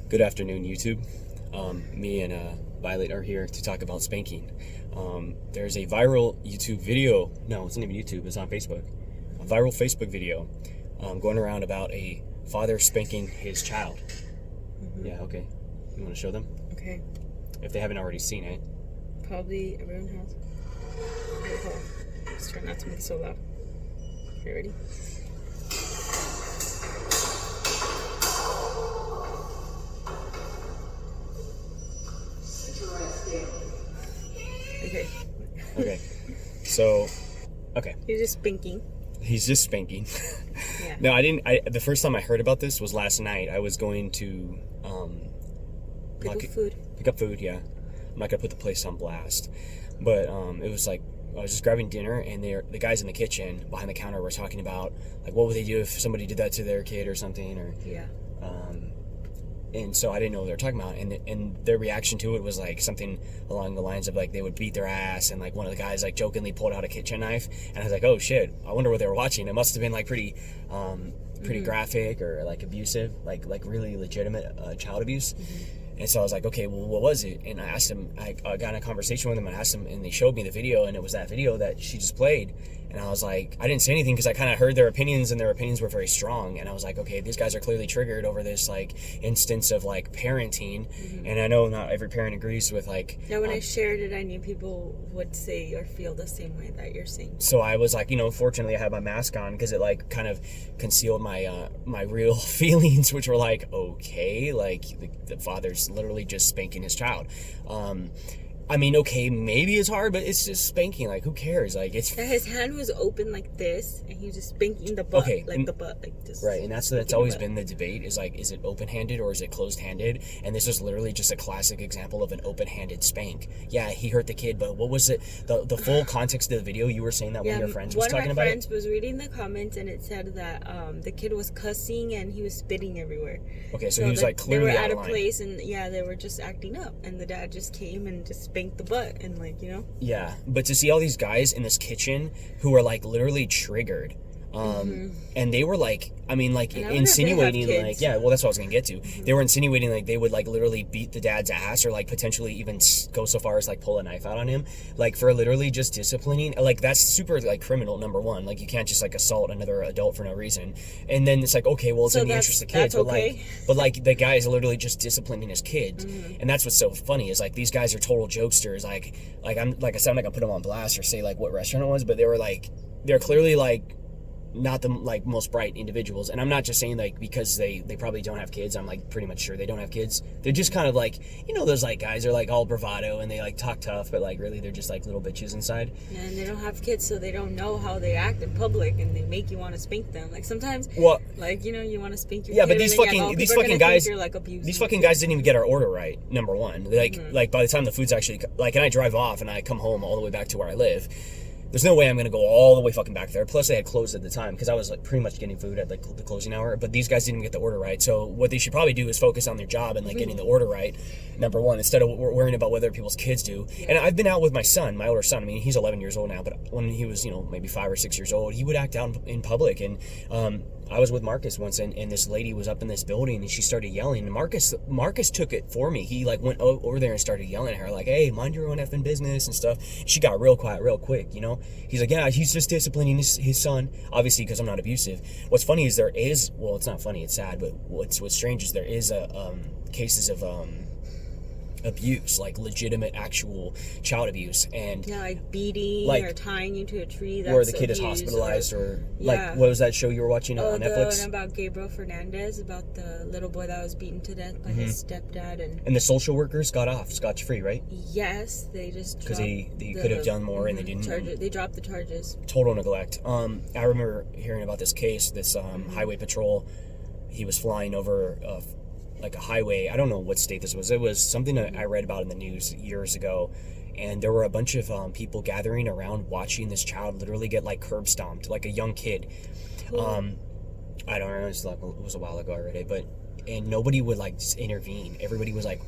Good afternoon, YouTube. Me and Violet are here to talk about spanking. There's a viral YouTube video. No, it's not even YouTube. It's on Facebook. A viral Facebook video going around about a father spanking his child. Mm-hmm. Yeah, okay. You want to show them? Okay. If they haven't already seen it. Probably everyone has. Wait, hold on. Just try not to make it so loud. Okay, ready? Okay. Okay. So, okay. You're just spanking. He's just spanking. Yeah. No, I didn't. The first time I heard about this was last night. I was going to pick up food. Yeah, I'm not gonna put the place on blast, but it was like I was just grabbing dinner, and the guys in the kitchen behind the counter were talking about like what would they do if somebody did that to their kid or something, or Yeah. and so I didn't know what they were talking about, and their reaction to it was like something along the lines of like they would beat their ass, and like one of the guys like jokingly pulled out a kitchen knife, and I was like, oh shit, I wonder what they were watching. It must have been like pretty graphic or like abusive, like really legitimate child abuse. And so I was like, okay, well, what was it? And I asked him, I got in a conversation with him and I asked him, and they showed me the video, and it was that video that she just played. And I was like, I didn't say anything because I kind of heard their opinions, and their opinions were very strong. And I was like, okay, these guys are clearly triggered over this like instance of like parenting. And I know not every parent agrees with like. Now, when I shared it, I knew people would say or feel the same way that you're saying. So I was like, fortunately I had my mask on because it like kind of concealed my my real feelings, which were like, okay, like the father's literally just spanking his child. I mean, okay, maybe it's hard, but it's just spanking. Like, who cares? Like, it's His hand was open like this, and he was just spanking the butt, okay, the butt, like just right. And that's always been the debate: is like, is it open-handed or is it closed-handed? And this is literally just a classic example of an open-handed spank. Yeah, he hurt the kid, but what was it? The full context of the video? You were saying that one of your friends was talking about it. One of my friends was reading the comments, and it said that the kid was cussing and he was spitting everywhere. Okay, so he was like clearly they were out at of a line. place, and yeah, they were just acting up, and the dad just came and just spanked the butt, and like Yeah, but to see all these guys in this kitchen who are like literally triggered, and they were like, I mean, like insinuating, like, yeah, well, that's what I was gonna get to. They were insinuating like they would like literally beat the dad's ass, or like potentially even go so far as like pull a knife out on him, like for literally just disciplining. Like that's super like criminal. Number one, like you can't just like assault another adult for no reason. And then it's like, okay, well, it's in the interest of kids, but like the guy is literally just disciplining his kids, and that's what's so funny is like these guys are total jokesters. Like I said, I'm not gonna put them on blast or say like what restaurant it was, but they're clearly like not the like most bright individuals. And I'm not just saying like because they probably don't have kids. I'm like pretty much sure they don't have kids. They're just kind of like, those like guys are like all bravado and they like talk tough, but like really they're just like little bitches inside. Yeah, and they don't have kids, so they don't know how they act in public, and they make you want to spank them. Like sometimes, like you want to spank your kid, but these fucking guys, you're like abusing these fucking guys didn't even get our order right. Number one, like by the time the food's actually like, and I drive off and I come home all the way back to where I live. There's no way I'm gonna go all the way fucking back there. Plus, they had closed at the time because I was like pretty much getting food at the closing hour. But these guys didn't get the order right. So what they should probably do is focus on their job and like getting the order right. Number one, instead of worrying about what other people's kids do. Yeah. And I've been out with my son, my older son. I mean, he's 11 years old now, but when he was maybe 5 or 6 years old, he would act out in public. And I was with Marcus once, and this lady was up in this building, and she started yelling. And Marcus took it for me. He like went over there and started yelling at her, like, "Hey, mind your own effing business" and stuff. She got real quiet, real quick. He's like, "Yeah, he's just disciplining his son, obviously because I'm not abusive." What's funny is it's not funny, it's sad, but what's strange is there is cases of abuse, like legitimate actual child abuse, and like beating, or tying you to a tree, where the kid is hospitalized, or like what was that show you were watching on Netflix? The one about Gabriel Fernandez, about the little boy that was beaten to death by his stepdad, and the social workers got off scotch free, right? Yes, they just because they could have done more, and they didn't. They dropped the charges. Total neglect. I remember hearing about this case. This highway patrol, he was flying over like a highway. I don't know what state this was. It was something that I read about in the news years ago, and there were a bunch of people gathering around watching this child literally get like curb stomped, like a young kid. I don't know, it was a while ago I read it, and nobody would like just intervene. Everybody was like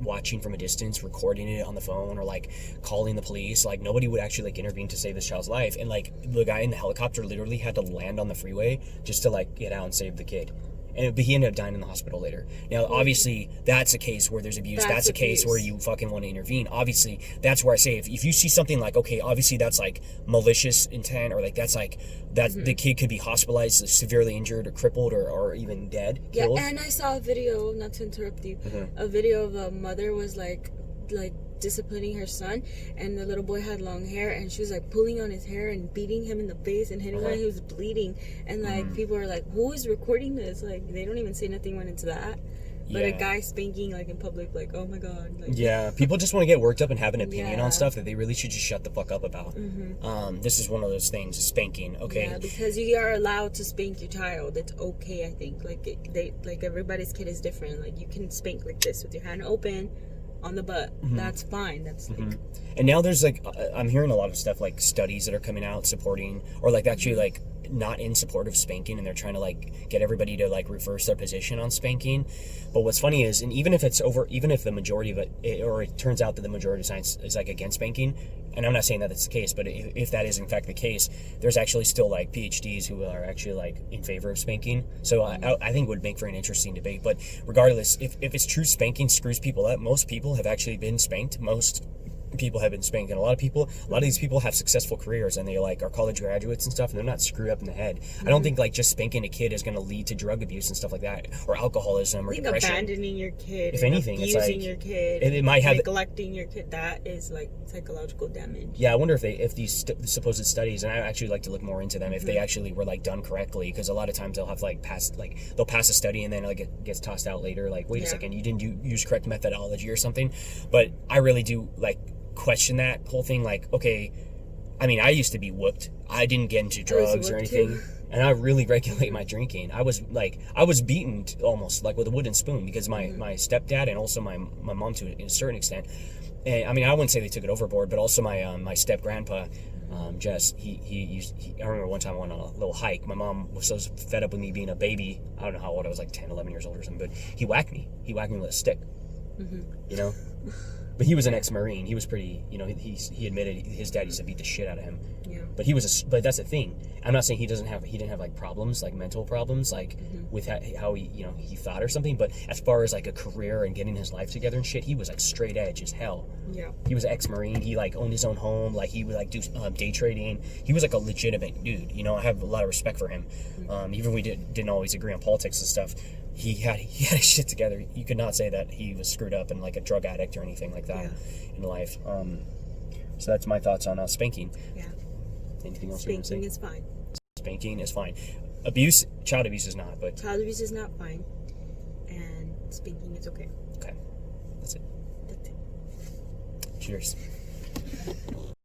watching from a distance, recording it on the phone, or like calling the police. Like nobody would actually like intervene to save this child's life. And like the guy in the helicopter literally had to land on the freeway just to like get out and save the kid. but he ended up dying in the hospital later. Now, obviously, that's a case where there's abuse. That's a case where you fucking want to intervene. Obviously, that's where I say, if you see something like, okay, obviously that's like malicious intent, or like that's like, that the kid could be hospitalized, severely injured or crippled or even dead, killed. Yeah, and I saw a video, not to interrupt you, a video of a mother was like disciplining her son, and the little boy had long hair, and she was like pulling on his hair and beating him in the face and hitting him. He was bleeding, and like people are like, who is recording this? Like, they don't even say nothing went into that, but a guy spanking like in public, like, oh my god, like, people just want to get worked up and have an opinion on stuff that they really should just shut the fuck up about. This is one of those things, spanking. Okay, because you are allowed to spank your child. It's okay, I think. Like everybody's kid is different. Like, you can spank like this with your hand open on the butt. That's fine. That's like, and now there's like, I'm hearing a lot of stuff, like studies that are coming out supporting, or like actually like not in support of spanking, and they're trying to like get everybody to like reverse their position on spanking. But what's funny is, and even if the majority of it turns out that the majority of science is like against spanking, and I'm not saying that it's the case, but if that is in fact the case, there's actually still like PhDs who are actually like in favor of spanking. So I think it would make for an interesting debate. But regardless, if it's true spanking screws people up, most people have actually been spanked. Most people have been spanked, and a lot of these people have successful careers, and they like are college graduates and stuff, and they're not screwed up in the head. I don't think like just spanking a kid is going to lead to drug abuse and stuff like that, or alcoholism, or depression. Abandoning your kid, if anything, abusing it's like your kid, it might have neglecting your kid. That is like psychological damage. Yeah, I wonder if these supposed studies, and I actually like to look more into them, if they actually were like done correctly, because a lot of times they'll have they'll pass a study and then like it gets tossed out later. Like, wait a second, you didn't use correct methodology or something. But I really do like question that whole thing. Like, okay, I mean, I used to be whooped. I didn't get into drugs or anything, and I really regulate my drinking. I was beaten almost like with a wooden spoon, because my stepdad and also my mom, to a certain extent, and I mean, I wouldn't say they took it overboard, but also my step grandpa, Jess, I remember one time I went on a little hike. My mom was so fed up with me being a baby. I don't know how old I was, like 10, 11 years old or something, but he whacked me with a stick. You know. But he was an ex-Marine. He was pretty, he admitted his dad used to beat the shit out of him. Yeah. But but that's the thing. I'm not saying he didn't have like problems, like mental problems, like with how he thought or something. But as far as like a career and getting his life together and shit, he was like straight edge as hell. Yeah. He was an ex-Marine. He like owned his own home. Like, he would like do day trading. He was like a legitimate dude. I have a lot of respect for him. Even we didn't always agree on politics and stuff. He had his shit together. You could not say that he was screwed up and like a drug addict or anything like that in life. So that's my thoughts on spanking. Yeah. Anything else you want to say? Spanking is fine. Spanking is fine. Child abuse is not. But child abuse is not fine, and spanking is okay. Okay, that's it. Cheers.